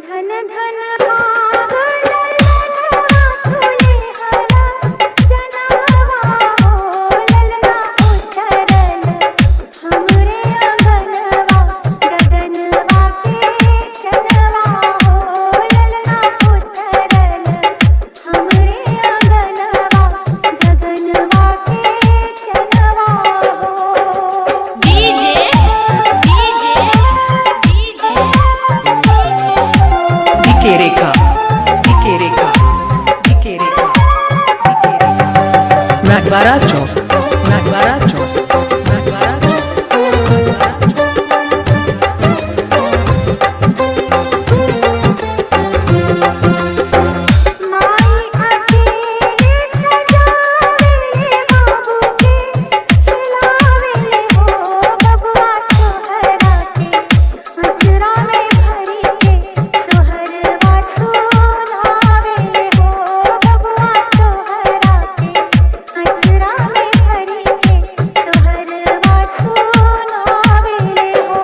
धन धन भाग ललना फूले हरा जनवा हो ललना उतरल हमरे अंगनवा गगनवा के चनवा हो ललना उतरल हमरे अंगनवा गगनवा के चनवा हो। डीजे डीके रेखा डीके रेखा डीके रेखा डीके रेखा नागवारा चौक नागवारा चौक नागवारा माई अकेले सजावेले बाबू के खिलावेले हो बबुआ सोहरा के अचरा में भरी के सोहरवा सुनावेले हो बबुआ सोहरा के अचरा में भरी के सोहरवा सुनावेले हो।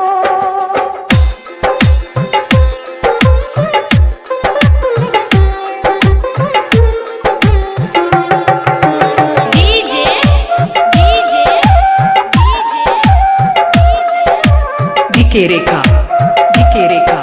डीके रेखा डीके रेखा